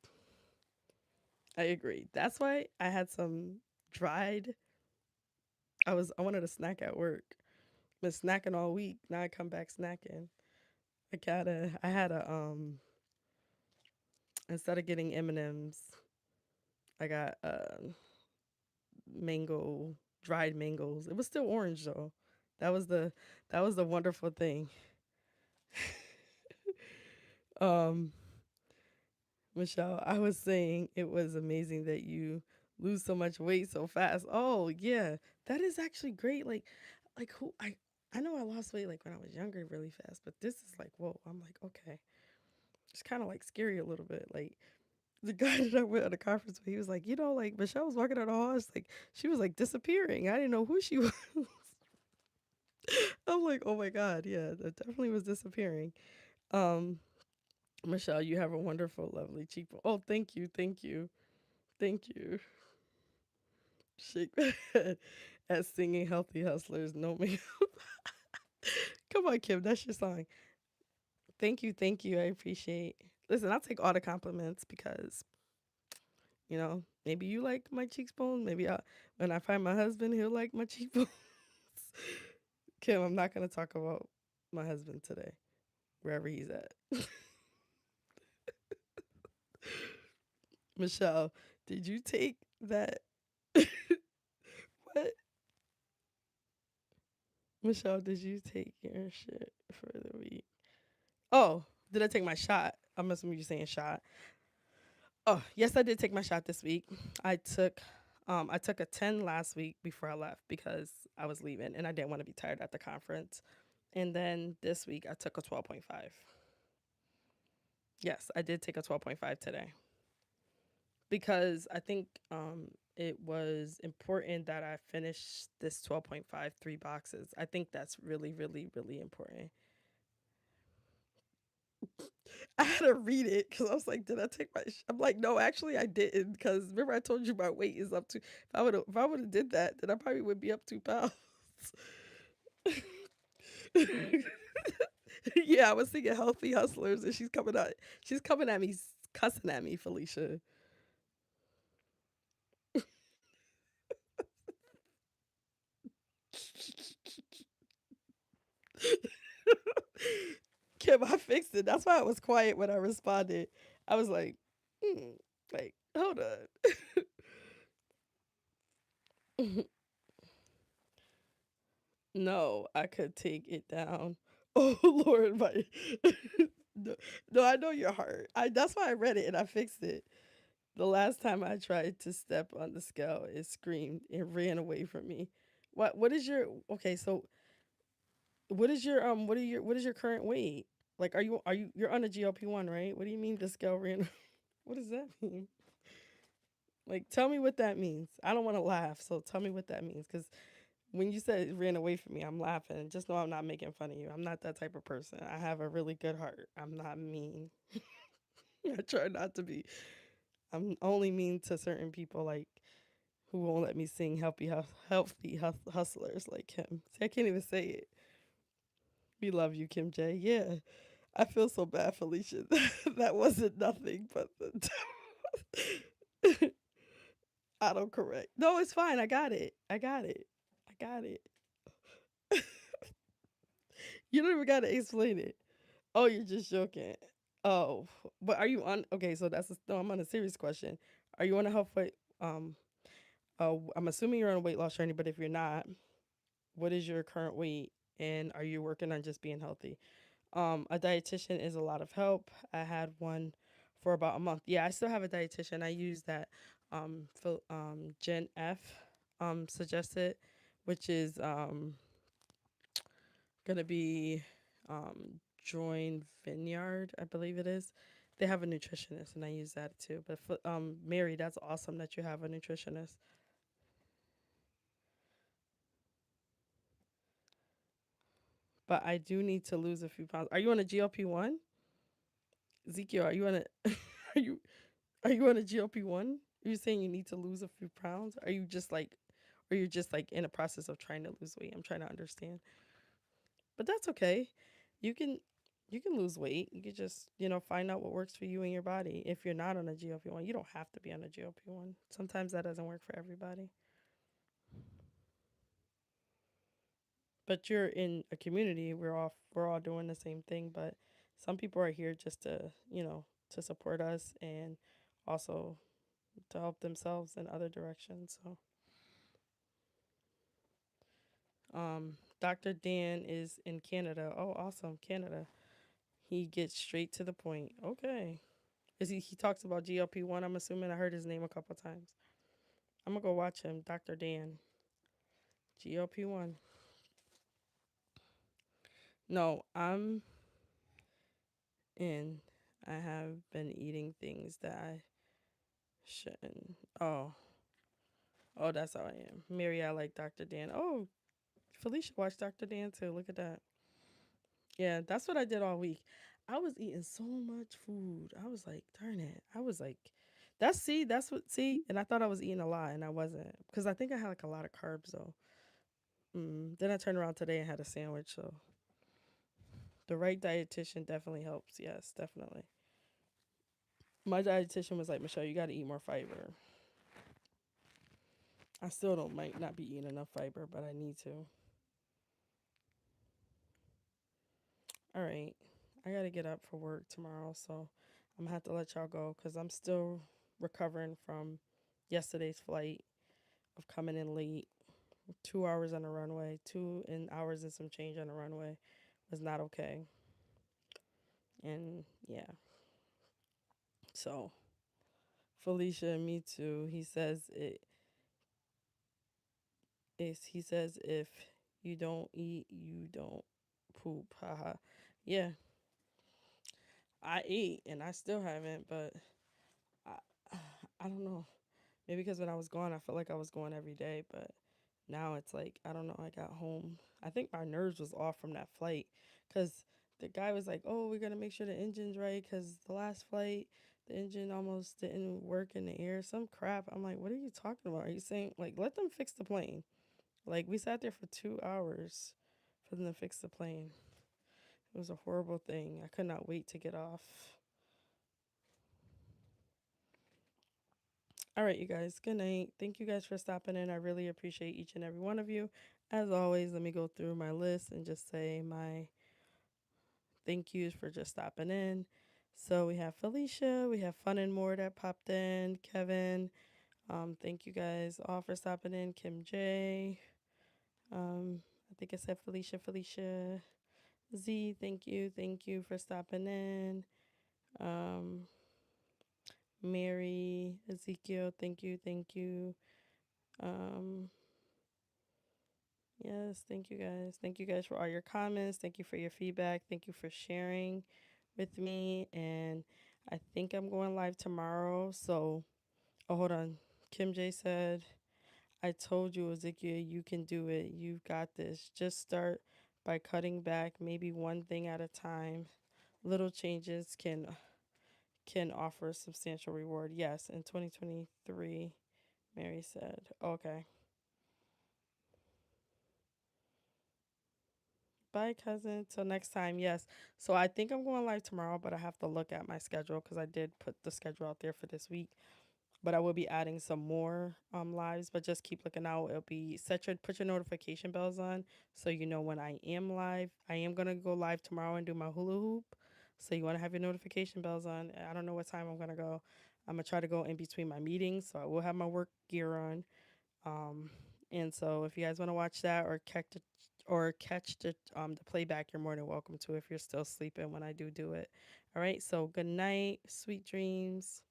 I agree. That's why I had some dried. I wanted a snack at work. Been snacking all week. Now I come back snacking. I had a instead of getting M&Ms, I got mango dried mangoes. It was still orange though. That was the that was the wonderful thing. Um Michelle, I was saying it was amazing that you lose so much weight so fast. Oh yeah, that is actually great. Like who I know I lost weight like when I was younger really fast, but this is like whoa. I'm like okay, it's kind of like scary a little bit. Like the guy that I went on the conference with, he was like, like Michelle was walking on the hall, it's like she was like disappearing. I didn't know who she was. I'm like, oh my god, yeah, that definitely was disappearing. Um, Michelle, you have a wonderful, lovely cheekbone. Oh, thank you, thank you. Shake my head at singing "Healthy Hustlers." No me. Come on, Kim, that's your song. Thank you. I appreciate. Listen, I'll take all the compliments because maybe you like my cheekbone. When I find my husband, he'll like my cheekbone. Kim, I'm not gonna talk about my husband today, wherever he's at. Michelle, did you take that? What? Michelle, did you take your shit for the week? Oh, did I take my shot? I'm assuming you're saying shot. Oh, yes, I did take my shot this week. I took a 10 last week before I left because I was leaving and I didn't want to be tired at the conference. And then this week I took a 12.5. Yes, I did take a 12.5 today because I think it was important that I finish this 12.5 3 boxes. I think that's really, really, really important. I had to read it because I was like, "Did I take my?" I'm like, "No, actually, I didn't." Because remember, I told you my weight is up to. If I would have did that, then I probably would be up 2 pounds. Yeah, I was thinking healthy hustlers, and she's coming out. She's coming at me, cussing at me, Felicia. Kim, I fixed it. That's why I was quiet when I responded. I was like, hmm, like, hold on. No, I could take it down. Oh Lord, my no, no, I know your heart. That's why I read it and I fixed it. The last time I tried to step on the scale, it screamed. It ran away from me. What is your okay, so what is your current weight? Like you're on a GLP-1, right? What do you mean the scale ran? What does that mean? Like tell me what that means. I don't want to laugh, so tell me what that means cuz when you said it ran away from me, I'm laughing. Just know I'm not making fun of you. I'm not that type of person. I have a really good heart. I'm not mean. I try not to be. I'm only mean to certain people like who won't let me sing hustlers like him. See, I can't even say it. We love you, Kim J. Yeah, I feel so bad, Felicia. That wasn't nothing but the autocorrect. No, it's fine. I got it. I got it. I got it. You don't even got to explain it. Oh, you're just joking. Oh, but are you on? Okay, so no. I'm on a serious question. Are you on a health weight? Um, I'm assuming you're on a weight loss journey, but if you're not, what is your current weight, and are you working on just being healthy? A dietitian is a lot of help. I had one for about a month. Yeah, I still have a dietitian. I use that Gen F suggested, which is gonna be Join Vineyard, I believe it is. They have a nutritionist, and I use that too. But for, Mary, that's awesome that you have a nutritionist. but I do need to lose a few pounds. Are you on a GLP-1? Ezekiel, are you on a are you are you on a GLP-1? You're saying you need to lose a few pounds? Are you just like, or you're just like in a process of trying to lose weight? I'm trying to understand. But that's okay. You can you can lose weight. You can just, find out what works for you and your body. If you're not on a GLP-1, you don't have to be on a GLP-1. Sometimes that doesn't work for everybody. But you're in a community. We're all doing the same thing, but some people are here just to support us and also to help themselves in other directions. So, Dr. Dan is in Canada. Oh, awesome, Canada. He gets straight to the point. Okay. Is he talks about GLP-1? I'm assuming I heard his name a couple times. I'm gonna go watch him, Dr. Dan. GLP-1. No, I'm in. I have been eating things that I shouldn't. Oh, that's how I am. Mary, I like Dr. Dan. Oh, Felicia watched Dr. Dan too. Look at that. Yeah, that's what I did all week. I was eating so much food. I was like, darn it. I was like, and I thought I was eating a lot and I wasn't. Because I think I had like a lot of carbs though. Then I turned around today and had a sandwich. So the right dietitian definitely helps. Yes, definitely. My dietitian was like, Michelle, you got to eat more fiber. I still don't might not be eating enough fiber, but I need to. All right. I got to get up for work tomorrow, so I'm going to have to let y'all go cuz I'm still recovering from yesterday's flight of coming in late. 2 hours on the runway, 2 hours and some change on the runway was not okay. And yeah. So, Felicia, me too. He says if you don't eat, you don't poop. Haha. Yeah, I ate and I still haven't, but I I don't know. Maybe because when I was gone, I felt like I was going every day, but now it's like I don't know. I got home. I think my nerves was off from that flight because the guy was like, "Oh, we're gonna make sure the engine's right because the last flight, the engine almost didn't work in the air. Some crap." I'm like, "What are you talking about? Are you saying like let them fix the plane?" Like we sat there for 2 hours for them to fix the plane. It was a horrible thing. I could not wait to get off. All right, you guys. Good night. Thank you guys for stopping in. I really appreciate each and every one of you. As always, let me go through my list and just say my thank yous for just stopping in. So we have Felicia, we have Fun and More that popped in, Kevin. Thank you guys all for stopping in. Kim J. I think I said Felicia. Z, thank you for stopping in. Um, Mary, Ezekiel, thank you. Um, yes, thank you guys for all your comments. Thank you for your feedback. Thank you for sharing with me. And I think I'm going live tomorrow. So, oh, hold on. Kim J said, I told you, Ezekiel, you can do it. You've got this. Just start by cutting back, maybe one thing at a time. Little changes can offer a substantial reward. Yes, in 2023, Mary said. Okay. Bye, cousin. Till next time. Yes. So I think I'm going live tomorrow, but I have to look at my schedule because I did put the schedule out there for this week. But I will be adding some more lives. But just keep looking out. It'll be put your notification bells on so you know when I am live. I am gonna go live tomorrow and do my hula hoop. So you want to have your notification bells on. I don't know what time I'm gonna go. I'm gonna try to go in between my meetings, so I will have my work gear on. Um, and so if you guys want to watch that or catch the playback, you're more than welcome to if you're still sleeping when I do it. All right. So good night, sweet dreams.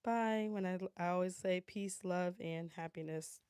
Bye. I always say peace, love, and happiness.